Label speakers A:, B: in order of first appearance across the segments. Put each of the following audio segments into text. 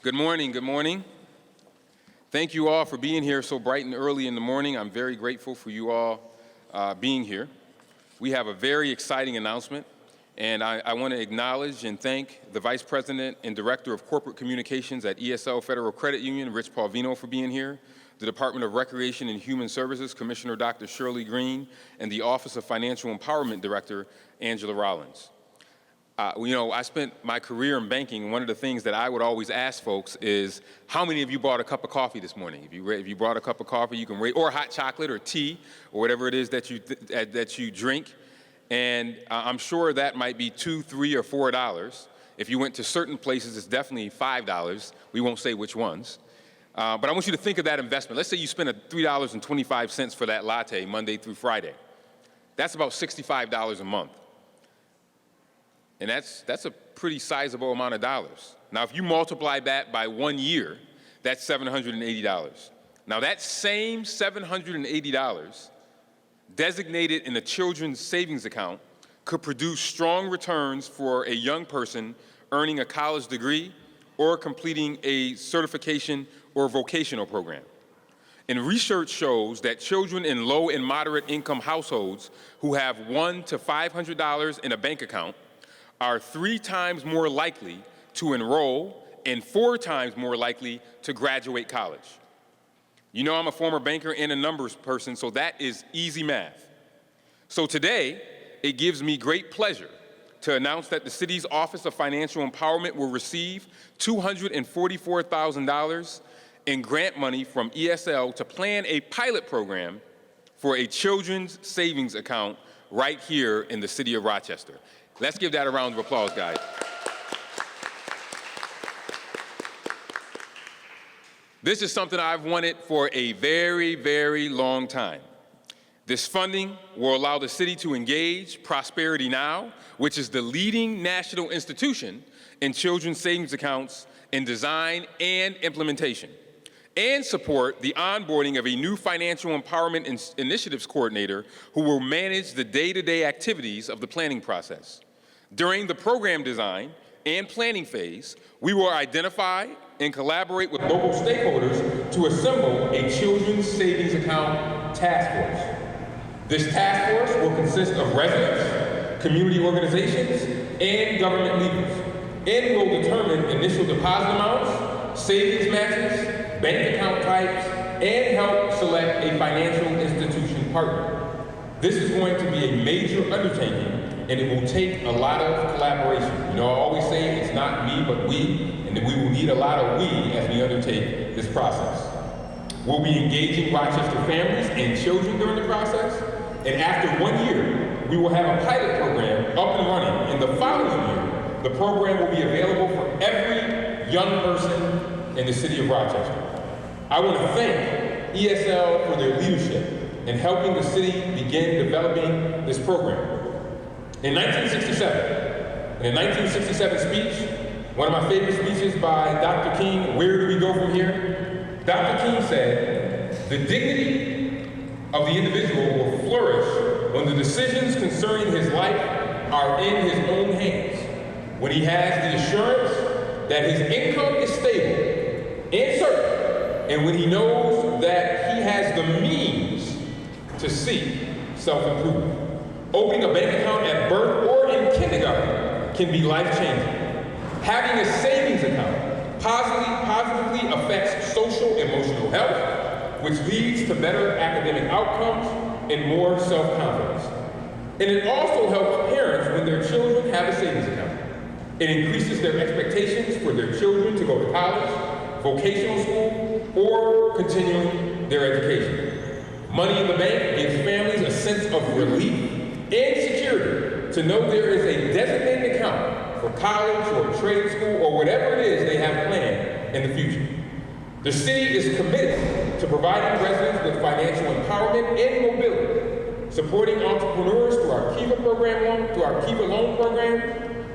A: Good morning, good morning. Thank you all for being here so bright and early in the morning. I'm very grateful for you all being here. We have a very exciting announcement, and I want to acknowledge and thank the Vice President and Director of Corporate Communications at ESL Federal Credit Union, Rich Palvino, for being here, the Department of Recreation and Human Services, Commissioner Dr. Shirley Green, and the Office of Financial Empowerment Director, Angela Rollins. I spent my career in banking, and one of the things that I would always ask folks is, how many of you bought a cup of coffee this morning? If you brought a cup of coffee, you can raise, or hot chocolate or tea, or whatever it is that you drink. And I'm sure that might be $2, $3, or $4. If you went to certain places, it's definitely $5. We won't say which ones. But I want you to think of that investment. Let's say you spend $3.25 for that latte Monday through Friday. That's about $65 a month. And that's a pretty sizable amount of dollars. Now, if you multiply that by 1 year, that's $780. Now, that same $780 designated in a children's savings account could produce strong returns for a young person earning a college degree or completing a certification or vocational program. And research shows that children in low and moderate income households who have $100 to $500 in a bank account are 3 times more likely to enroll and 4 times more likely to graduate college. You know, I'm a former banker and a numbers person, so that is easy math. So today, it gives me great pleasure to announce that the city's Office of Financial Empowerment will receive $244,000 in grant money from ESL to plan a pilot program for a children's savings account right here in the city of Rochester. Let's give that a round of applause, guys. This is something I've wanted for a very, very long time. This funding will allow the city to engage Prosperity Now, which is the leading national institution in children's savings accounts in design and implementation, and support the onboarding of a new financial empowerment initiatives coordinator who will manage the day-to-day activities of the planning process. During the program design and planning phase, we will identify and collaborate with local stakeholders to assemble a children's savings account task force. This task force will consist of residents, community organizations, and government leaders, and will determine initial deposit amounts, savings matches, bank account types, and help select a financial institution partner. This is going to be a major undertaking, and it will take a lot of collaboration. You know, I always say it's not me, but we, and that we will need a lot of we as we undertake this process. We'll be engaging Rochester families and children during the process, and after 1 year, we will have a pilot program up and running. In the following year, the program will be available for every young person in the city of Rochester. I want to thank ESL for their leadership in helping the city begin developing this program. In a 1967 speech, one of my favorite speeches by Dr. King, "Where do we go from here?" Dr. King said, "The dignity of the individual will flourish when the decisions concerning his life are in his own hands, when he has the assurance that his income is stable and certain, and when he knows that he has the means to seek self-improvement. Opening a bank account at birth or in kindergarten can be life-changing. Having a savings account positively affects social emotional health, which leads to better academic outcomes and more self-confidence. And it also helps parents when their children have a savings account. It increases their expectations for their children to go to college, vocational school, or continuing their education. Money in the bank gives families a sense of relief and security to know there is a designated account for college or trade school or whatever it is they have planned in the future. The city is committed to providing residents with financial empowerment and mobility, supporting entrepreneurs through our Kiva loan program,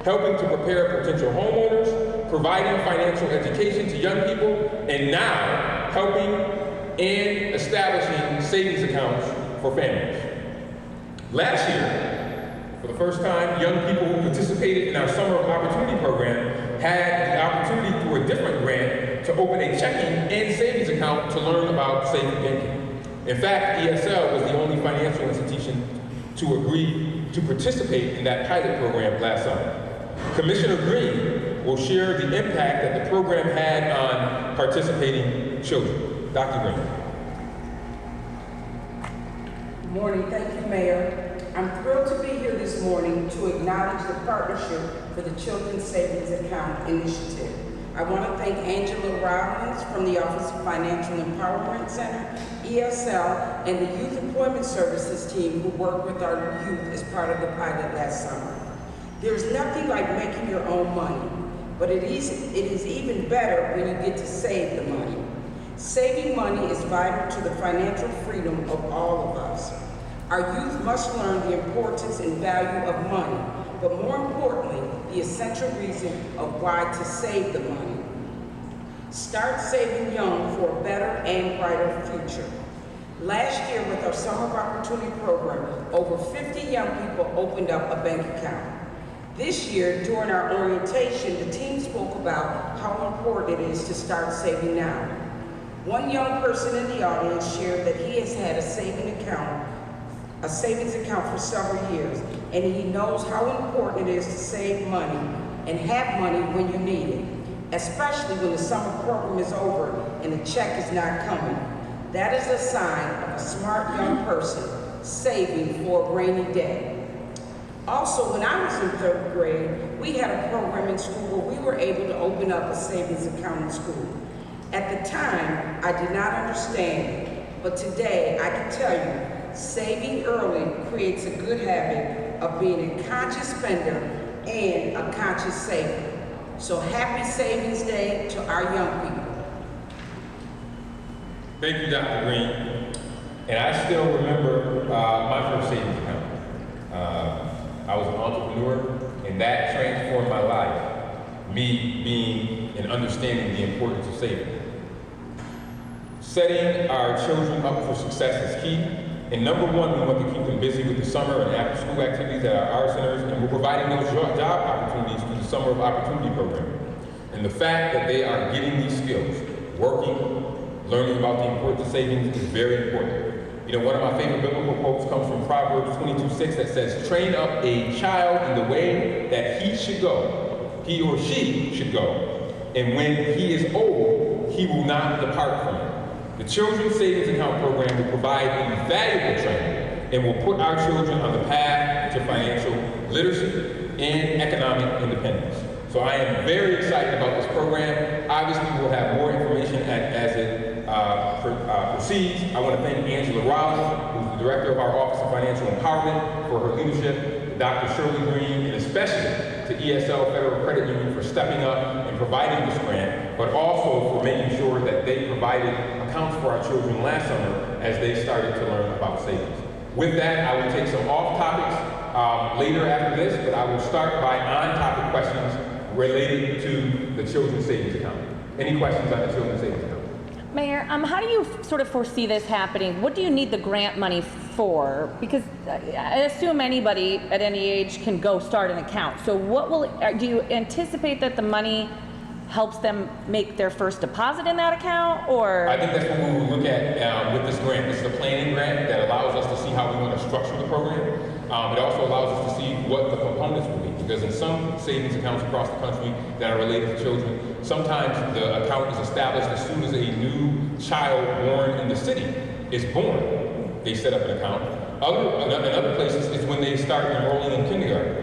A: helping to prepare potential homeowners, providing financial education to young people, and now helping and establishing savings accounts for families. Last year, for the first time, young people who participated in our Summer of Opportunity program had the opportunity through a different grant to open a checking and savings account to learn about safe banking. In fact, ESL was the only financial institution to agree to participate in that pilot program last summer. Commissioner Green will share the impact that the program had on participating children. Dr. Green.
B: Good morning. Thank you, Mayor. I'm thrilled to be here this morning to acknowledge the partnership for the Children's Savings Account Initiative. I want to thank Angela Rollins from the Office of Financial Empowerment Center, ESL, and the Youth Employment Services team who worked with our youth as part of the pilot last summer. There's nothing like making your own money, but it is even better when you get to save the money. Saving money is vital to the financial freedom of all of us. Our youth must learn the importance and value of money, but more importantly, the essential reason of why to save the money. Start saving young for a better and brighter future. Last year with our Summer of Opportunity program, over 50 young people opened up a bank account. This year, during our orientation, the team spoke about how important it is to start saving now. One young person in the audience shared that he has had a savings account for several years, and he knows how important it is to save money and have money when you need it, especially when the summer program is over and the check is not coming. That is a sign of a smart young person saving for a rainy day. Also, when I was in 3rd grade, we had a program in school where we were able to open up a savings account in school. At the time, I did not understand it, but today I can tell you, saving early creates a good habit of being a conscious spender and a conscious saver. So happy Savings Day to our young people.
A: Thank you, Dr. Green. And I still remember my first savings account. I was an entrepreneur, and that transformed my life, me being and understanding the importance of saving. Setting our children up for success is key. And number one, we want to keep them busy with the summer and after-school activities at our centers, and we're providing those job opportunities through the Summer of Opportunity program. And the fact that they are getting these skills, working, learning about the importance of savings is very important. You know, one of my favorite biblical quotes comes from Proverbs 22:6 that says, "Train up a child in the way that he should go, he or she should go, and when he is old, he will not depart from it." The Children's Savings Account program will provide invaluable training and will put our children on the path to financial literacy and economic independence. So I am very excited about this program. Obviously, we'll have more information as it proceeds. I want to thank Angela Rollins, who's the director of our Office of Financial Empowerment, for her leadership, Dr. Shirley Green, and especially to ESL Federal Credit Union for stepping up and providing this grant, but also for making sure that they provided accounts for our children last summer as they started to learn about savings. With that, I will take some off topics later after this, but I will start by on-topic questions related to the Children's Savings Account. Any questions on the Children's Savings Account?
C: Mayor, how do you sort of foresee this happening? What do you need the grant money for? Because I assume anybody at any age can go start an account. So do you anticipate that the money helps them make their first deposit in that account, or?
A: I think that's what we will look at with this grant. This is a planning grant that allows us to see how we want to structure the program. It also allows us to see what the components will be, because in some savings accounts across the country that are related to children, sometimes the account is established as soon as a new child born in the city is born. They set up an account. In other places, it's when they start enrolling in kindergarten.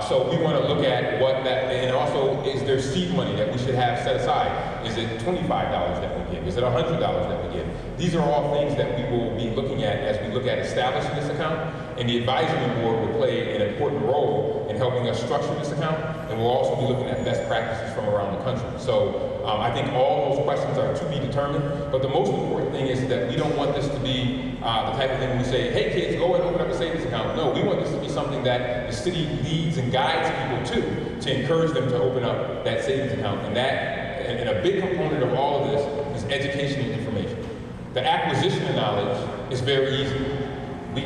A: So we want to look at what that, and also, is there seed money that we should have set aside? Is it $25 that we give? Is it $100 that we give? These are all things that we will be looking at as we look at establishing this account, and the advisory board will play an important role in helping us structure this account, and we'll also be looking at best practices from around the country. So I think all those questions are to be determined, but the most important thing is that we don't want this to be the type of thing we say, hey kids, go and open up a savings account. No, we want this to be something that the city leads and guides people to encourage them to open up that savings account. And a big component of all of this is education and information. The acquisition of knowledge is very easy.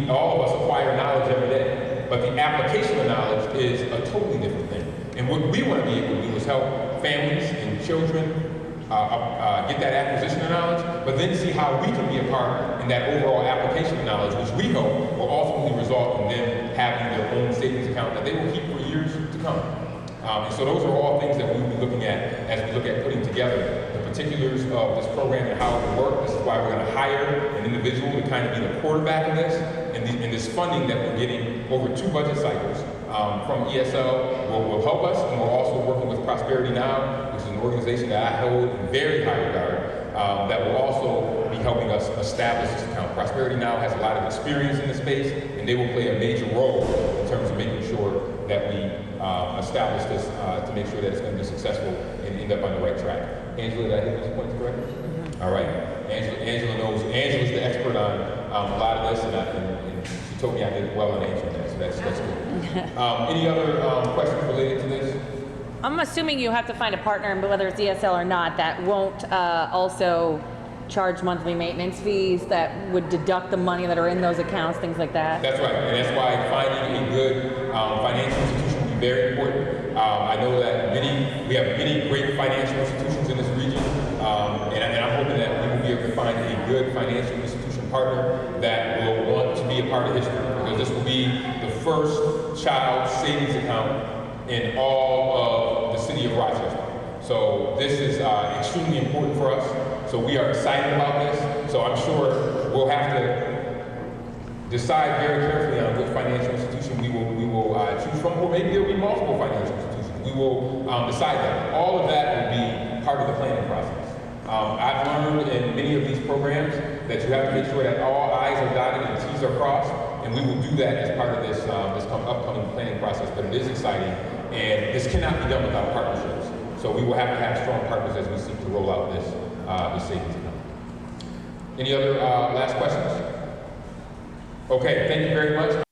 A: All of us acquire knowledge every day, but the application of knowledge is a totally different thing. And what we want to be able to do is help families and children get that acquisition of knowledge, but then see how we can be a part in that overall application of knowledge, which we hope will ultimately result in them having their own savings account that they will keep for years to come. And so those are all things that we will be looking at as we look at putting together the particulars of this program and how it will work. This is why we're going to hire an individual to kind of be the quarterback of this. And this funding that we're getting over 2 budget cycles from ESL will help us. And we're also working with Prosperity Now, which is an organization that I hold in very high regard, that will also be helping us establish this account. Prosperity Now has a lot of experience in this space, and they will play a major role in terms of making sure that we establish this to make sure that it's going to be successful and end up on the right track. Angela, did I hit those points correctly? Mm-hmm. All right. Angela knows. Angela's the expert on a lot of this, and she told me I did well on answering that, so that's good. Any other questions related to this?
C: I'm assuming you have to find a partner, whether it's ESL or not, that won't also charge monthly maintenance fees, that would deduct the money that are in those accounts, things like that.
A: That's right, and that's why finding a good financial institution will be very important. I know that we have many great financial institutions in this region, and I'm hoping that we will be able to find a good financial institution partner that will want to be a part of history, because this will be the first child savings account in all of the city of Rochester. So this is extremely important for us. So we are excited about this. So I'm sure we'll have to decide very carefully on which financial institution we will choose from, or maybe there'll be multiple financial institutions. We will decide that. All of that will be part of the planning process. I've learned in many of these programs that you have to make sure that all I's are dotted and T's are crossed, and we will do that as part of this upcoming planning process. But it is exciting, and this cannot be done without partnerships. So we will have to have strong partners as we seek to roll out this savings account. Any other last questions? Okay, thank you very much.